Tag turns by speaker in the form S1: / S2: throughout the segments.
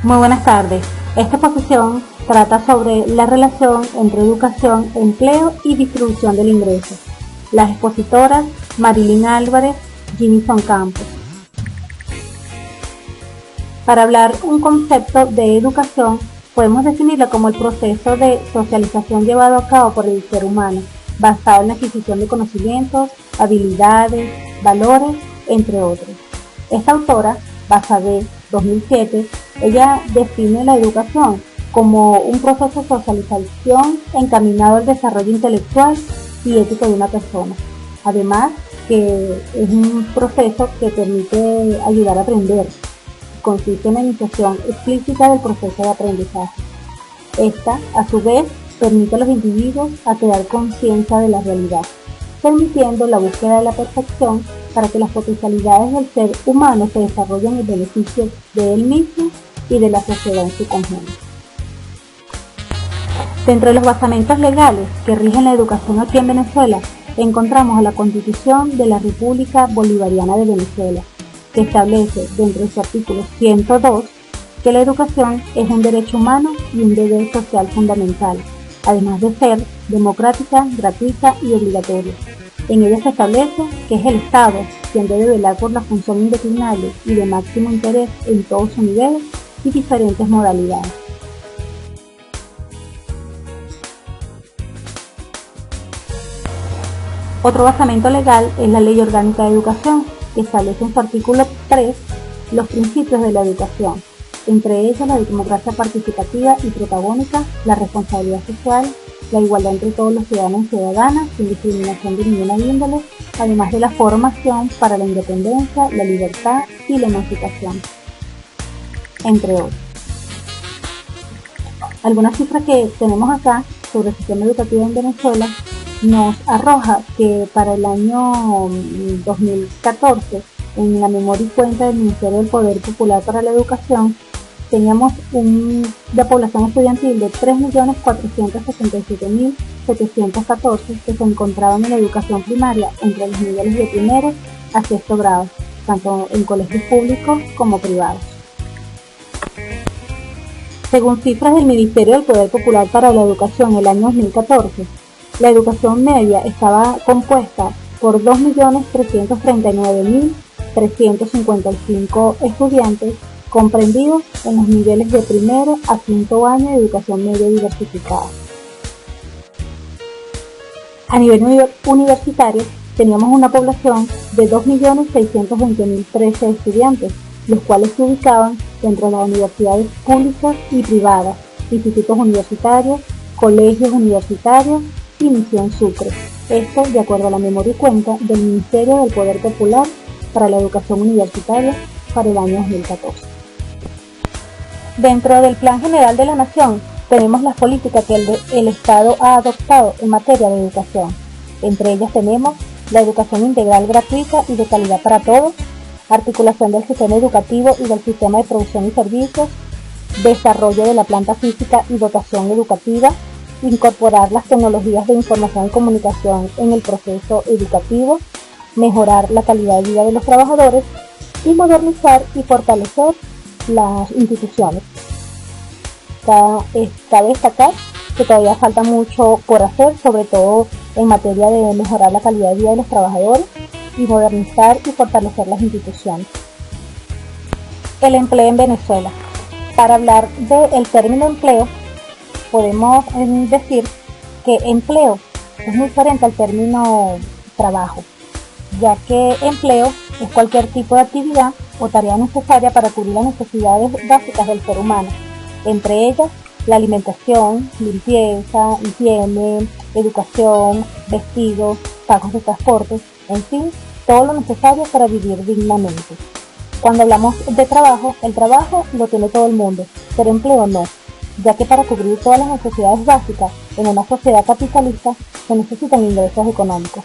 S1: Muy buenas tardes. Esta exposición trata sobre la relación entre educación, empleo y distribución del ingreso. Las expositoras Marilyn Álvarez, Jinison Campos. Para hablar un concepto de educación, podemos definirlo como el proceso de socialización llevado a cabo por el ser humano, basado en la adquisición de conocimientos, habilidades, valores, entre otros. Esta autora, Basadé, 2007, ella define la educación como un proceso de socialización encaminado al desarrollo intelectual y ético de una persona. Además, que es un proceso que permite ayudar a aprender. Consiste en la iniciación explícita del proceso de aprendizaje. Esta, a su vez, permite a los individuos a crear conciencia de la realidad, permitiendo la búsqueda de la perfección para que las potencialidades del ser humano se desarrollen en beneficio de él mismo y de la sociedad en su conjunto. Dentro de los basamentos legales que rigen la educación aquí en Venezuela, encontramos a la Constitución de la República Bolivariana de Venezuela, que establece dentro de su artículo 102 que la educación es un derecho humano y un deber social fundamental, además de ser democrática, gratuita y obligatoria. En ella se establece que es el Estado quien debe velar por la función indeclinable y de máximo interés en todos sus niveles y diferentes modalidades. Otro basamento legal es la Ley Orgánica de Educación, que establece en su artículo 3 los principios de la educación, entre ellos la democracia participativa y protagónica, la responsabilidad social, la igualdad entre todos los ciudadanos y ciudadanas, sin discriminación de ninguna índole, además de la formación para la independencia, la libertad y la emancipación, entre otros. Algunas cifras que tenemos acá sobre el sistema educativo en Venezuela nos arroja que para el año 2014, en la memoria y cuenta del Ministerio del Poder Popular para la Educación, teníamos de población estudiantil de 3.467.714 que se encontraban en la educación primaria entre los niveles de primero a sexto grado, tanto en colegios públicos como privados. Según cifras del Ministerio del Poder Popular para la Educación en el año 2014, la educación media estaba compuesta por 2.339.355 estudiantes comprendidos en los niveles de primero a quinto año de educación media diversificada. A nivel universitario teníamos una población de 2.620.013 estudiantes, los cuales se ubicaban dentro de las universidades públicas y privadas, institutos universitarios, colegios universitarios y Misión Sucre. Esto de acuerdo a la memoria y cuenta del Ministerio del Poder Popular para la Educación Universitaria para el año 2014. Dentro del Plan General de la Nación tenemos las políticas que el Estado ha adoptado en materia de educación. Entre ellas tenemos la educación integral gratuita y de calidad para todos, articulación del sistema educativo y del sistema de producción y servicios, desarrollo de la planta física y dotación educativa, incorporar las tecnologías de información y comunicación en el proceso educativo, mejorar la calidad de vida de los trabajadores y modernizar y fortalecer las instituciones. Cabe destacar que todavía falta mucho por hacer, sobre todo en materia de mejorar la calidad de vida de los trabajadores y modernizar y fortalecer las instituciones. El empleo en Venezuela. Para hablar del término empleo, podemos decir que empleo es muy diferente al término trabajo, ya que empleo es cualquier tipo de actividad o tarea necesaria para cubrir las necesidades básicas del ser humano, entre ellas la alimentación, limpieza, higiene, educación, vestido, pagos de transporte, en fin, todo lo necesario para vivir dignamente. Cuando hablamos de trabajo, el trabajo lo tiene todo el mundo, pero empleo no, ya que para cubrir todas las necesidades básicas en una sociedad capitalista se necesitan ingresos económicos.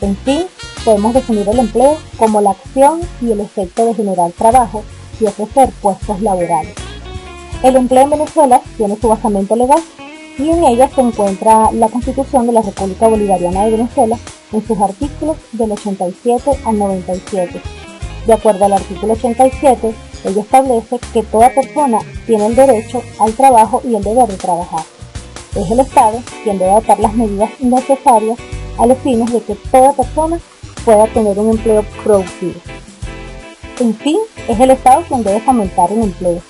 S1: En fin, podemos definir el empleo como la acción y el efecto de generar trabajo y ofrecer puestos laborales. El empleo en Venezuela tiene su basamento legal y en ella se encuentra la Constitución de la República Bolivariana de Venezuela en sus artículos del 87 al 97. De acuerdo al artículo 87, Ella establece que toda persona tiene el derecho al trabajo y el deber de trabajar. Es el Estado quien debe adoptar las medidas necesarias a los fines de que toda persona pueda tener un empleo productivo. En fin, es el Estado quien debe fomentar el empleo.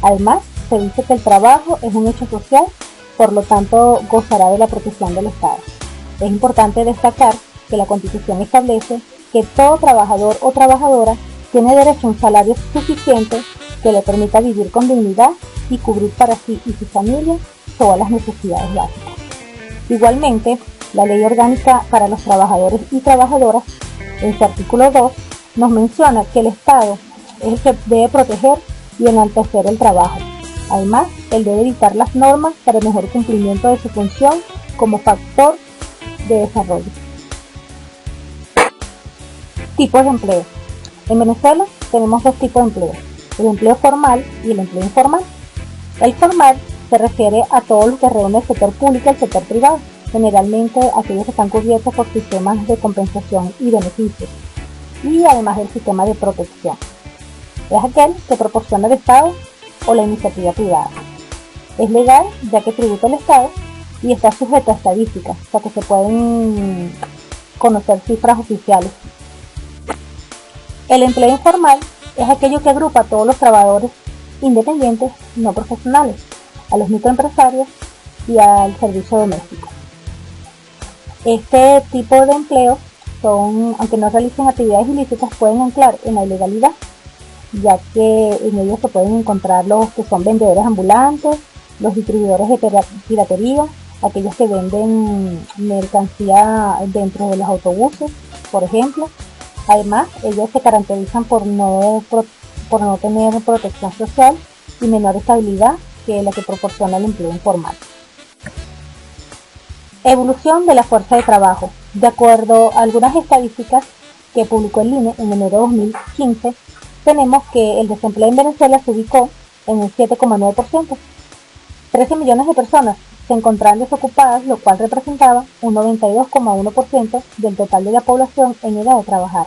S1: Además, se dice que el trabajo es un hecho social, por lo tanto gozará de la protección del Estado. Es importante destacar que la Constitución establece que todo trabajador o trabajadora tiene derecho a un salario suficiente que le permita vivir con dignidad y cubrir para sí y su familia todas las necesidades básicas. Igualmente, la Ley Orgánica para los Trabajadores y Trabajadoras, en su artículo 2, nos menciona que el Estado es el que debe proteger y enaltecer el trabajo. Además, él debe dictar las normas para el mejor cumplimiento de su función como factor de desarrollo. Tipos de empleo. En Venezuela tenemos dos tipos de empleo, el empleo formal y el empleo informal. El formal se refiere a todos los que reúne el sector público y el sector privado, generalmente aquellos que están cubiertos por sistemas de compensación y beneficios, y además del sistema de protección. Es aquel que proporciona el Estado o la iniciativa privada. Es legal ya que tributa el Estado y está sujeto a estadísticas, o sea que se pueden conocer cifras oficiales. El empleo informal es aquello que agrupa a todos los trabajadores independientes no profesionales, a los microempresarios y al servicio doméstico. Este tipo de empleos aunque no realicen actividades ilícitas, pueden anclar en la ilegalidad, ya que en ellos se pueden encontrar los que son vendedores ambulantes, los distribuidores de piratería, aquellos que venden mercancía dentro de los autobuses, por ejemplo. Además, ellos se caracterizan por no tener protección social y menor estabilidad que la que proporciona el empleo informal. Evolución de la fuerza de trabajo. De acuerdo a algunas estadísticas que publicó el INE en enero de 2015, tenemos que el desempleo en Venezuela se ubicó en un 7,9%. 13 millones de personas se encontraban desocupadas, lo cual representaba un 92,1% del total de la población en edad de trabajar.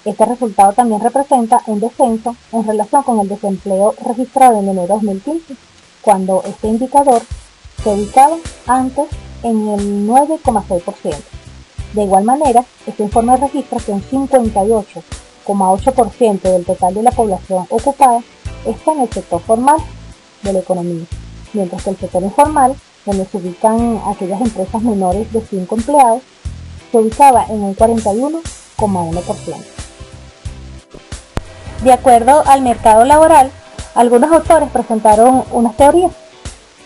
S1: Este resultado también representa un descenso en relación con el desempleo registrado en enero de 2015, cuando este indicador se ubicaba antes en el 9,6%. De igual manera, este informe registra que un 58,8% del total de la población ocupada está en el sector formal de la economía, mientras que el sector informal, donde se ubican aquellas empresas menores de 5 empleados, se ubicaba en un 41,1%. De acuerdo al mercado laboral, algunos autores presentaron unas teorías.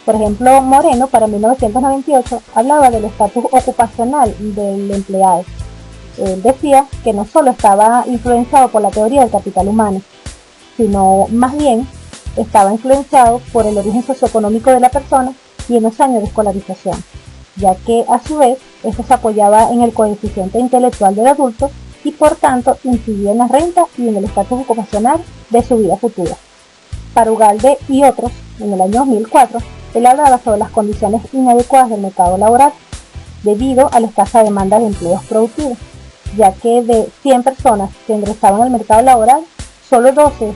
S1: Por ejemplo, Moreno, para 1998, hablaba del estatus ocupacional del empleado. Él decía que no solo estaba influenciado por la teoría del capital humano, sino más bien estaba influenciado por el origen socioeconómico de la persona y en los años de escolarización, ya que a su vez esto se apoyaba en el coeficiente intelectual del adulto y por tanto incidía en la renta y en el estatus ocupacional de su vida futura. Para Ugalde y otros, en el año 2004, él hablaba sobre las condiciones inadecuadas del mercado laboral debido a la escasa demanda de empleos productivos, ya que de 100 personas que ingresaban al mercado laboral, solo 12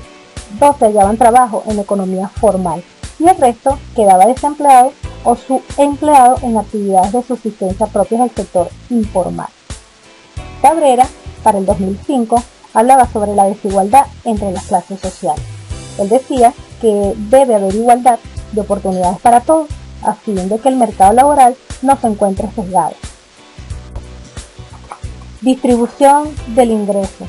S1: hallaban trabajo en la economía formal y el resto quedaba desempleado o subempleado en actividades de subsistencia propias del sector informal. Cabrera, para el 2005, hablaba sobre la desigualdad entre las clases sociales. Él decía que debe haber igualdad de oportunidades para todos, a fin de que el mercado laboral no se encuentre sesgado. Distribución del ingreso.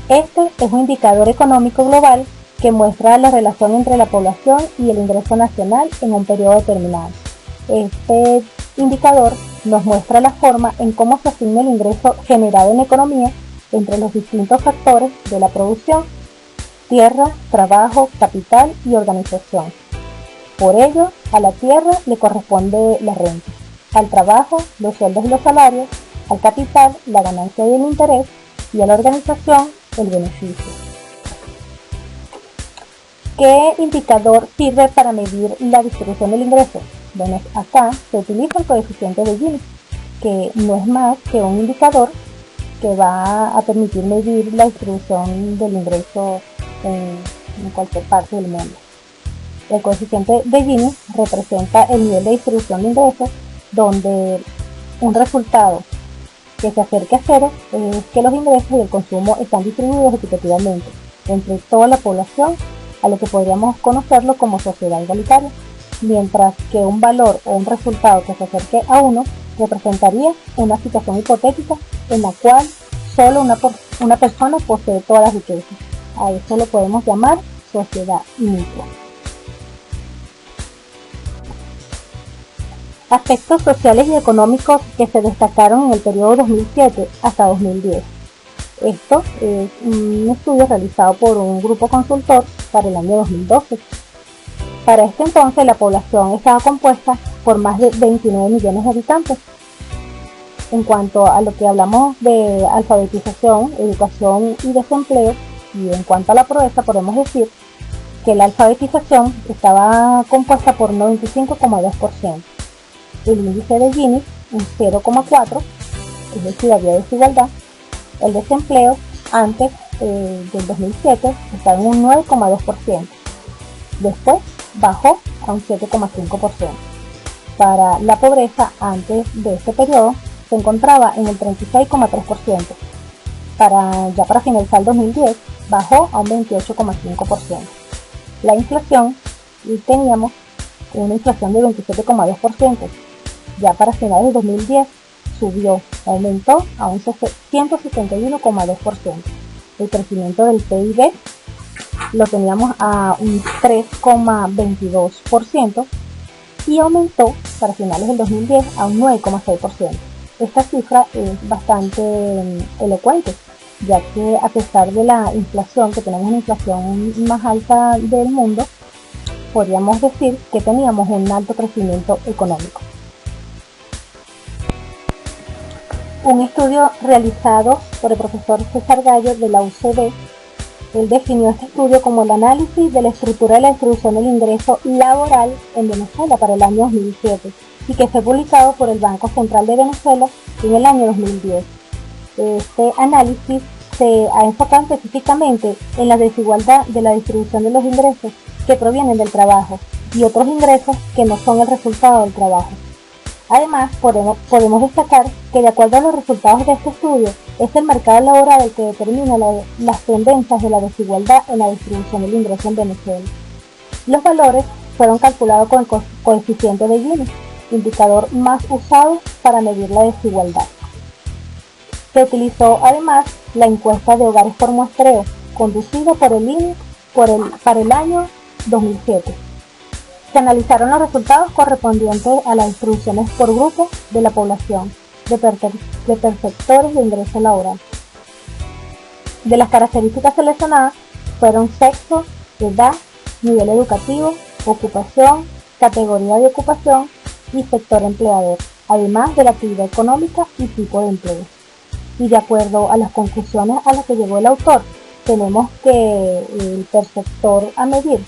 S1: Este es un indicador económico global que muestra la relación entre la población y el ingreso nacional en un periodo determinado. Este indicador nos muestra la forma en cómo se asigna el ingreso generado en la economía entre los distintos factores de la producción: tierra, trabajo, capital y organización. Por ello, a la tierra le corresponde la renta, al trabajo los sueldos y los salarios, al capital la ganancia y el interés, y a la organización el beneficio. ¿Qué indicador sirve para medir la distribución del ingreso? Bueno, acá se utiliza el coeficiente de Gini, que no es más que un indicador que va a permitir medir la distribución del ingreso en cualquier parte del mundo. El coeficiente de Gini representa el nivel de distribución de ingresos, donde un resultado que se acerque a cero es que los ingresos y el consumo están distribuidos equitativamente entre toda la población, a lo que podríamos conocerlo como sociedad igualitaria, mientras que un valor o un resultado que se acerque a 1 representaría una situación hipotética en la cual solo una persona posee todas las riquezas. A eso lo podemos llamar sociedad iniqua. Aspectos sociales y económicos que se destacaron en el periodo 2007 hasta 2010. Esto es un estudio realizado por un grupo consultor para el año 2012. Para este entonces la población estaba compuesta por más de 29 millones de habitantes. En cuanto a lo que hablamos de alfabetización, educación y desempleo, y en cuanto a la pobreza, podemos decir que la alfabetización estaba compuesta por un 95,2%. El índice de Gini, un 0,4, es decir, había desigualdad. El desempleo antes del 2007 estaba en un 9,2%. Después bajó a un 7,5%. Para la pobreza antes de este periodo se encontraba en el 36,3%. Para finalizar el 2010 bajó a un 28,5%. La inflación, y teníamos una inflación de 27,2%. Ya para finales de 2010 aumentó a un 171,2%. El crecimiento del PIB lo teníamos a un 3,22% y aumentó para finales del 2010 a un 9,6%. Esta cifra es bastante elocuente, ya que a pesar de la inflación, que tenemos una inflación más alta del mundo, podríamos decir que teníamos un alto crecimiento económico. Un estudio realizado por el profesor César Gallo de la UCB, él definió este estudio como el análisis de la estructura de la distribución del ingreso laboral en Venezuela para el año 2007 y que fue publicado por el Banco Central de Venezuela en el año 2010. Este análisis se ha enfocado específicamente en la desigualdad de la distribución de los ingresos que provienen del trabajo y otros ingresos que no son el resultado del trabajo. Además, podemos destacar que de acuerdo a los resultados de este estudio, es el mercado laboral el que determina las tendencias de la desigualdad en la distribución del ingreso en Venezuela. Los valores fueron calculados con el coeficiente de Gini, indicador más usado para medir la desigualdad. Se utilizó además la encuesta de hogares por muestreo, conducida por el INE para el año 2007. Se analizaron los resultados correspondientes a las distribuciones por grupo de la población de perceptores de ingreso laboral. De las características seleccionadas fueron sexo, edad, nivel educativo, ocupación, categoría de ocupación y sector empleador, además de la actividad económica y tipo de empleo. Y de acuerdo a las conclusiones a las que llegó el autor, tenemos que el perceptor a medir,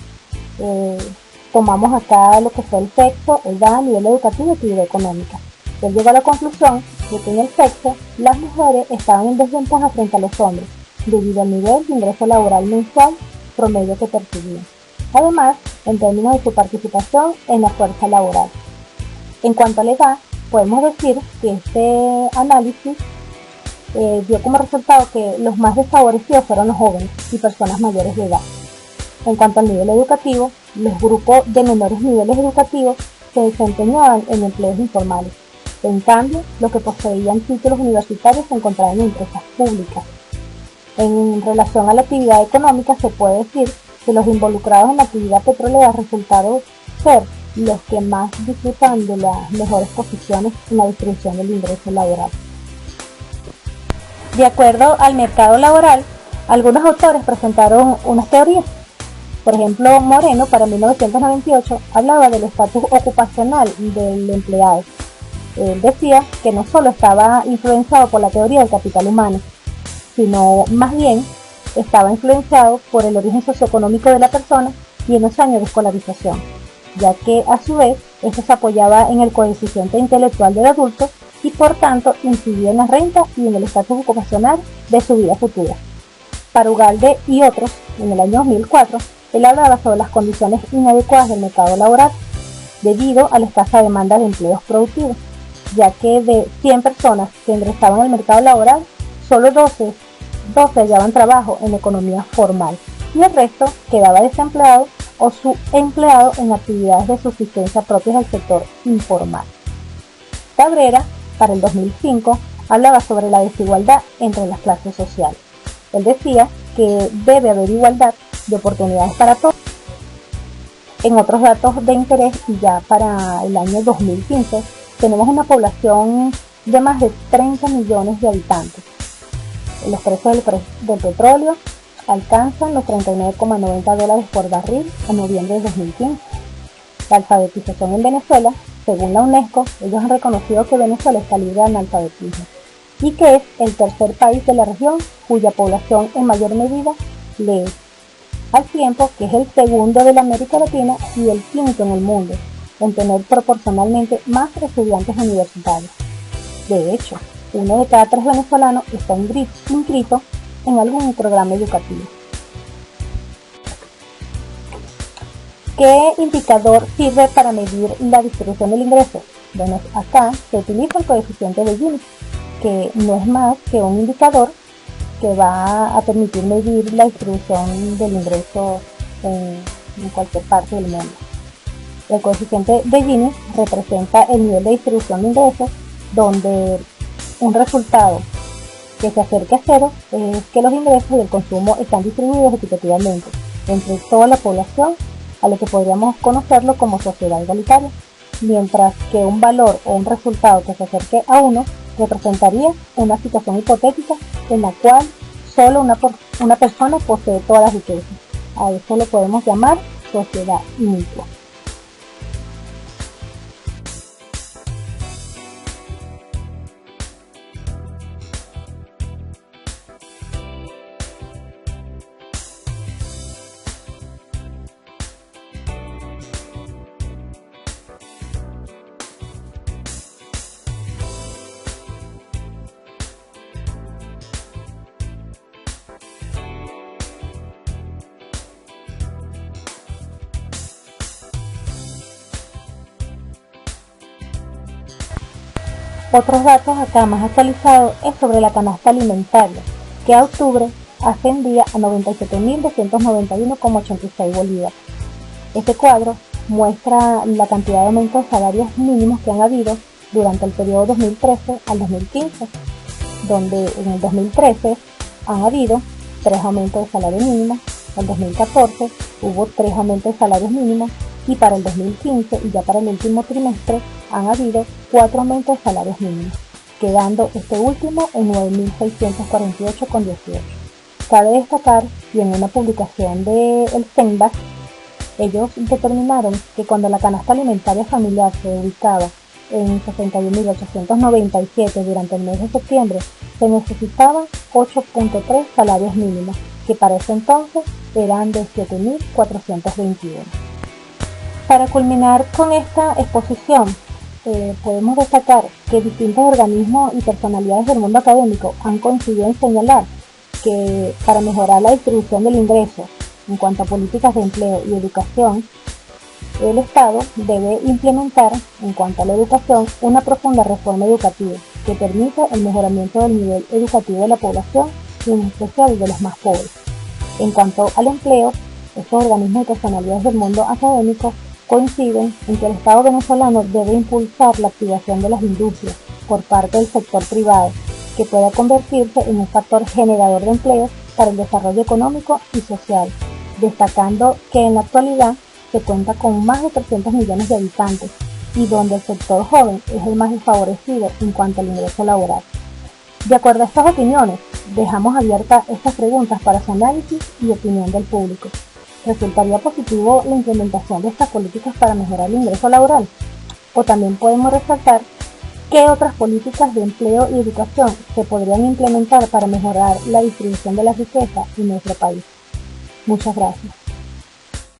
S1: tomamos acá lo que fue el sexo, edad, nivel educativo y actividad económica. Él llegó a la conclusión de que en el sexo las mujeres estaban en desventaja frente a los hombres, debido al nivel de ingreso laboral mensual promedio que percibían. Además, en términos de su participación en la fuerza laboral. En cuanto a la edad, podemos decir que este análisis dio como resultado que los más desfavorecidos fueron los jóvenes y personas mayores de edad. En cuanto al nivel educativo, los grupos de menores niveles educativos se desempeñaban en empleos informales. En cambio, los que poseían títulos universitarios se encontraban en empresas públicas. En relación a la actividad económica, se puede decir que los involucrados en la actividad petrolera resultaron ser los que más disfrutan de las mejores posiciones en la distribución del ingreso laboral. De acuerdo al mercado laboral, algunos autores presentaron unas teorías. Por ejemplo, Moreno, para 1998, hablaba del estatus ocupacional del empleado. Él decía que no solo estaba influenciado por la teoría del capital humano, sino más bien estaba influenciado por el origen socioeconómico de la persona y en los años de escolarización, ya que a su vez esto se apoyaba en el coeficiente intelectual del adulto y por tanto incidía en la renta y en el estatus ocupacional de su vida futura. Para Ugalde y otros, en el año 2004, él hablaba sobre las condiciones inadecuadas del mercado laboral debido a la escasa demanda de empleos productivos, ya que de 100 personas que ingresaban al mercado laboral, solo 12 hallaban trabajo en la economía formal y el resto quedaba desempleado o subempleado en actividades de subsistencia propias del sector informal. Cabrera, para el 2005, hablaba sobre la desigualdad entre las clases sociales. Él decía que debe haber igualdad de oportunidades para todos. En otros datos de interés, y ya para el año 2015, tenemos una población de más de 30 millones de habitantes. Los precios del petróleo alcanzan los $39,90 por barril a noviembre de 2015. La alfabetización en Venezuela, según la UNESCO, ellos han reconocido que Venezuela está libre de analfabetismo y que es el tercer país de la región cuya población en mayor medida lee, al tiempo que es el segundo de la América Latina y el quinto en el mundo en tener proporcionalmente más estudiantes universitarios. De hecho, 1 de cada 3 venezolanos está inscrito en algún programa educativo. ¿Qué indicador sirve para medir la distribución del ingreso? Bueno, acá se utiliza el coeficiente de Gini, que no es más que un indicador que va a permitir medir la distribución del ingreso en cualquier parte del mundo. El coeficiente de Gini representa el nivel de distribución de ingresos, donde un resultado que se acerque a cero es que los ingresos y el consumo están distribuidos equitativamente entre toda la población, a lo que podríamos conocerlo como sociedad igualitaria, mientras que un valor o un resultado que se acerque a 1 representaría una situación hipotética en la cual solo una persona posee todas las riquezas. A eso lo podemos llamar sociedad iniqua. Otros datos acá más actualizados es sobre la canasta alimentaria, que a octubre ascendía a 97.291,86 bolívares. Este cuadro muestra la cantidad de aumentos de salarios mínimos que han habido durante el periodo 2013 al 2015, donde en el 2013 han habido 3 aumentos de salario mínimo, en el 2014 hubo 3 aumentos de salarios mínimos y para el 2015 y ya para el último trimestre han habido 4 aumentos de salarios mínimos, quedando este último en 9.648,18. Cabe destacar que en una publicación del CENDAS, ellos determinaron que cuando la canasta alimentaria familiar se ubicaba en 61.897 durante el mes de septiembre, se necesitaban 8.3 salarios mínimos, que para ese entonces eran de 7.421. Para culminar con esta exposición, podemos destacar que distintos organismos y personalidades del mundo académico han coincidido en señalar que para mejorar la distribución del ingreso en cuanto a políticas de empleo y educación, el Estado debe implementar, en cuanto a la educación, una profunda reforma educativa que permita el mejoramiento del nivel educativo de la población y en especial de los más pobres. En cuanto al empleo, estos organismos y personalidades del mundo académico coinciden en que el Estado venezolano debe impulsar la activación de las industrias por parte del sector privado, que pueda convertirse en un factor generador de empleo para el desarrollo económico y social, destacando que en la actualidad se cuenta con más de 300 millones de habitantes y donde el sector joven es el más desfavorecido en cuanto al ingreso laboral. De acuerdo a estas opiniones, dejamos abiertas estas preguntas para su análisis y opinión del público. ¿Resultaría positivo la implementación de estas políticas para mejorar el ingreso laboral? O también podemos resaltar qué otras políticas de empleo y educación se podrían implementar para mejorar la distribución de la riqueza en nuestro país. Muchas gracias.